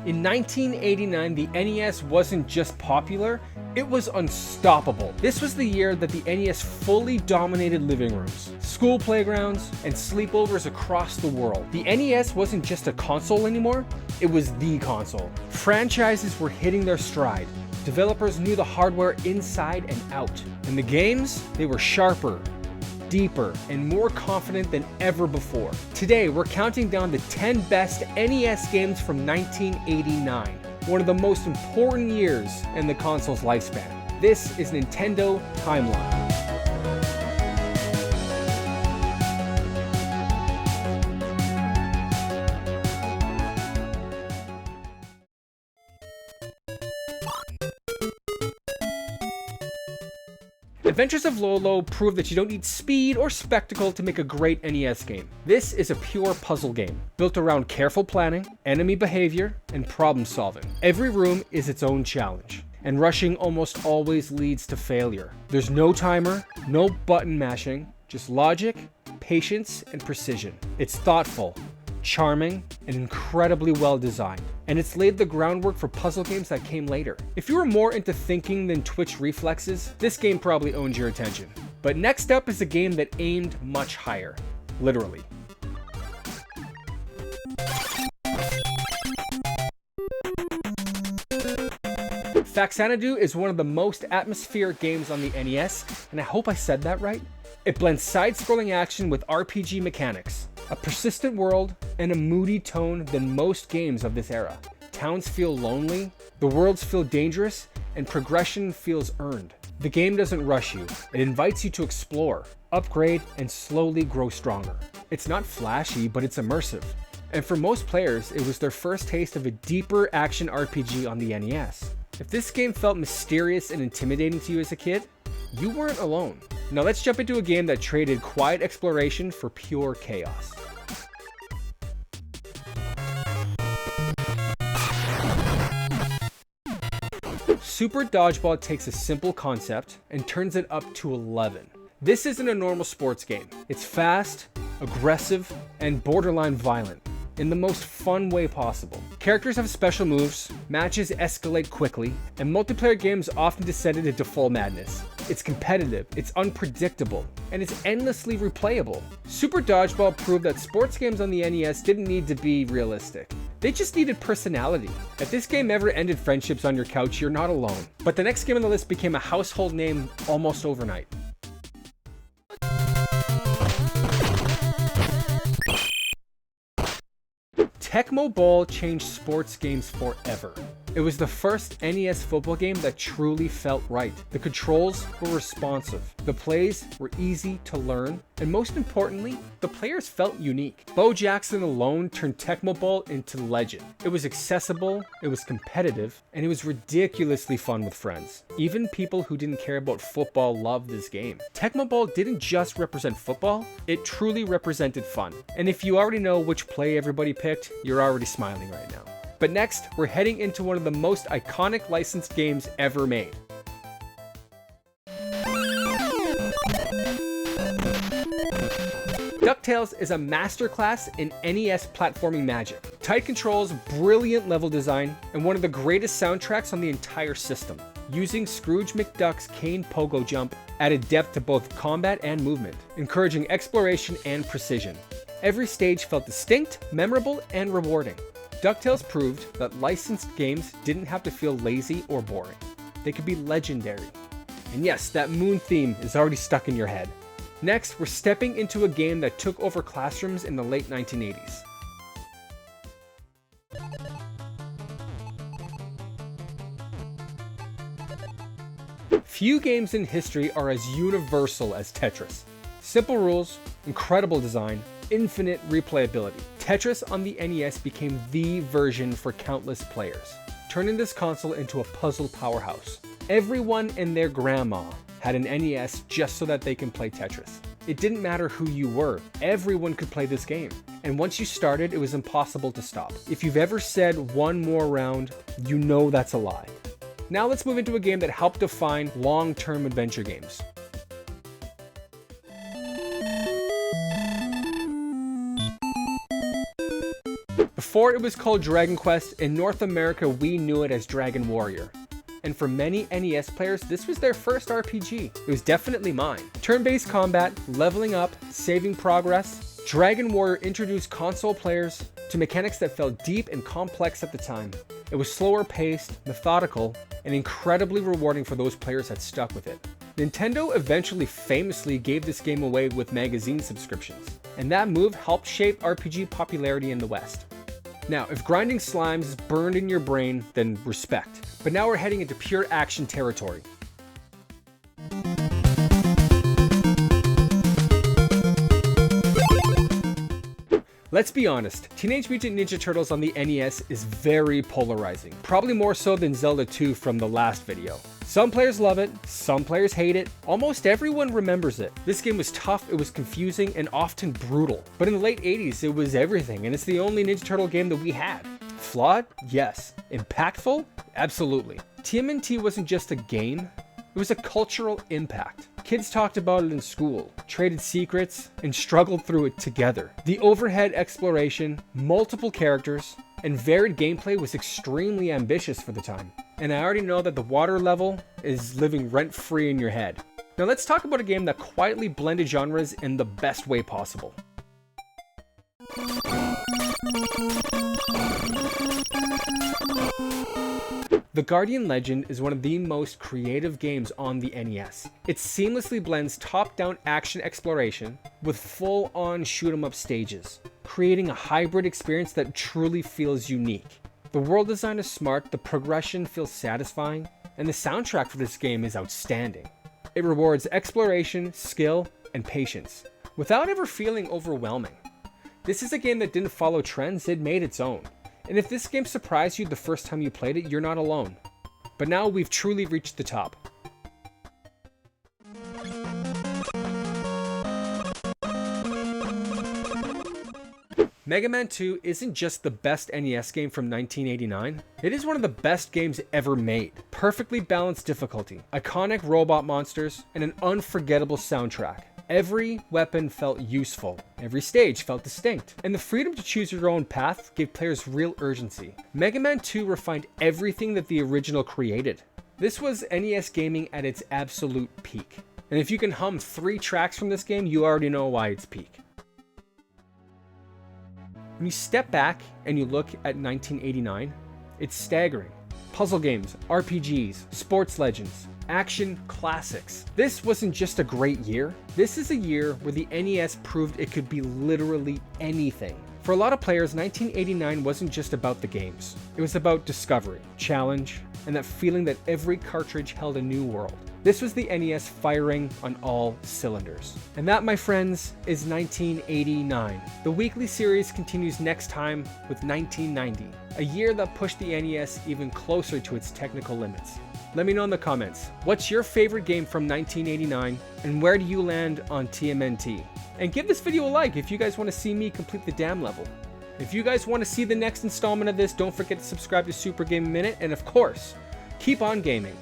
In 1989, the NES wasn't just popular, it was unstoppable. This was the year that the NES fully dominated living rooms, school playgrounds, and sleepovers across the world. The NES wasn't just a console anymore, it was the console. Franchises were hitting their stride. Developers knew the hardware inside and out. And the games, they were sharper, deeper, and more confident than ever before. Today, we're counting down the 10 best NES games from 1989, one of the most important years in the console's lifespan. This is Nintendo Timeline. Adventures of Lolo prove that you don't need speed or spectacle to make a great NES game. This is a pure puzzle game, built around careful planning, enemy behavior, and problem solving. Every room is its own challenge, and rushing almost always leads to failure. There's no timer, no button mashing, just logic, patience, and precision. It's thoughtful, charming, and incredibly well designed. And it's laid the groundwork for puzzle games that came later. If you were more into thinking than twitch reflexes, this game probably owned your attention. But next up is a game that aimed much higher. Literally. Faxanadoo is one of the most atmospheric games on the NES, and I hope I said that right. It blends side-scrolling action with RPG mechanics, a persistent world, and a moody tone than most games of this era. Towns feel lonely, the worlds feel dangerous, and progression feels earned. The game doesn't rush you, it invites you to explore, upgrade, and slowly grow stronger. It's not flashy, but it's immersive. And for most players, it was their first taste of a deeper action RPG on the NES. If this game felt mysterious and intimidating to you as a kid, you weren't alone. Now let's jump into a game that traded quiet exploration for pure chaos. Super Dodgeball takes a simple concept and turns it up to 11. This isn't a normal sports game. It's fast, aggressive, and borderline violent in the most fun way possible. Characters have special moves, matches escalate quickly, and multiplayer games often descended into full madness. It's competitive, it's unpredictable, and it's endlessly replayable. Super Dodgeball proved that sports games on the NES didn't need to be realistic. They just needed personality. If this game ever ended friendships on your couch, you're not alone. But the next game on the list became a household name almost overnight. Techmo Ball changed sports games forever. It was the first NES football game that truly felt right. The controls were responsive, the plays were easy to learn, and most importantly, the players felt unique. Bo Jackson alone turned Techmo Ball into legend. It was accessible, it was competitive, and it was ridiculously fun with friends. Even people who didn't care about football loved this game. Techmo Ball didn't just represent football, it truly represented fun. And if you already know which play everybody picked, you're already smiling right now. But next, we're heading into one of the most iconic licensed games ever made. Ducktales is a masterclass in NES platforming magic. Tight controls, brilliant level design, and one of the greatest soundtracks on the entire system. Using Scrooge McDuck's cane pogo jump added depth to both combat and movement, encouraging exploration and precision. Every stage felt distinct, memorable, and rewarding. Ducktales proved that licensed games didn't have to feel lazy or boring. They could be legendary. And yes, that moon theme is already stuck in your head. Next, we're stepping into a game that took over classrooms in the late 1980s. Few games in history are as universal as Tetris. Simple rules, incredible design, infinite replayability. Tetris on the NES became the version for countless players, turning this console into a puzzle powerhouse. Everyone and their grandma had an NES just so that they can play Tetris. It didn't matter who you were, everyone could play this game. And once you started, it was impossible to stop. If you've ever said one more round, you know that's a lie. Now let's move into a game that helped define long-term adventure games. Before it was called Dragon Quest, in North America we knew it as Dragon Warrior. And for many NES players, this was their first RPG. It was definitely mine. Turn-based combat, leveling up, saving progress. Dragon Warrior introduced console players to mechanics that felt deep and complex at the time. It was slower paced, methodical, and incredibly rewarding for those players that stuck with it. Nintendo eventually famously gave this game away with magazine subscriptions, and that move helped shape RPG popularity in the West. Now, if grinding slimes is burned in your brain, then respect. But now we're heading into pure action territory. Let's be honest, Teenage Mutant Ninja Turtles on the NES is very polarizing, probably more so than Zelda 2 from the last video. Some players love it, some players hate it, almost everyone remembers it. This game was tough, it was confusing, and often brutal. But in the late 80s, it was everything, and it's the only Ninja Turtle game that we had. Flawed? Yes. Impactful? Absolutely. TMNT wasn't just a game, it was a cultural impact. Kids talked about it in school, traded secrets, and struggled through it together. The overhead exploration, multiple characters, and varied gameplay was extremely ambitious for the time. And I already know that the water level is living rent-free in your head. Now let's talk about a game that quietly blended genres in the best way possible. The Guardian Legend is one of the most creative games on the NES. It seamlessly blends top-down action exploration with full-on shoot-'em-up stages, creating a hybrid experience that truly feels unique. The world design is smart, the progression feels satisfying, and the soundtrack for this game is outstanding. It rewards exploration, skill, and patience, without ever feeling overwhelming. This is a game that didn't follow trends, it made its own. And if this game surprised you the first time you played it, you're not alone. But now we've truly reached the top. Mega Man 2 isn't just the best NES game from 1989, it is one of the best games ever made. Perfectly balanced difficulty, iconic robot monsters, and an unforgettable soundtrack. Every weapon felt useful, every stage felt distinct, and the freedom to choose your own path gave players real urgency. Mega Man 2 refined everything that the original created. This was NES gaming at its absolute peak. And if you can hum 3 tracks from this game, you already know why it's peak. When you step back and you look at 1989, it's staggering. Puzzle games, RPGs, sports legends, action classics. This wasn't just a great year. This is a year where the NES proved it could be literally anything. For a lot of players, 1989 wasn't just about the games. It was about discovery, challenge, and that feeling that every cartridge held a new world. This was the NES firing on all cylinders. And that, my friends, is 1989. The weekly series continues next time with 1990, a year that pushed the NES even closer to its technical limits. Let me know in the comments, what's your favorite game from 1989, and where do you land on TMNT? And give this video a like if you guys want to see me complete the dam level. If you guys want to see the next installment of this, don't forget to subscribe to Super Game Minute, and of course, keep on gaming.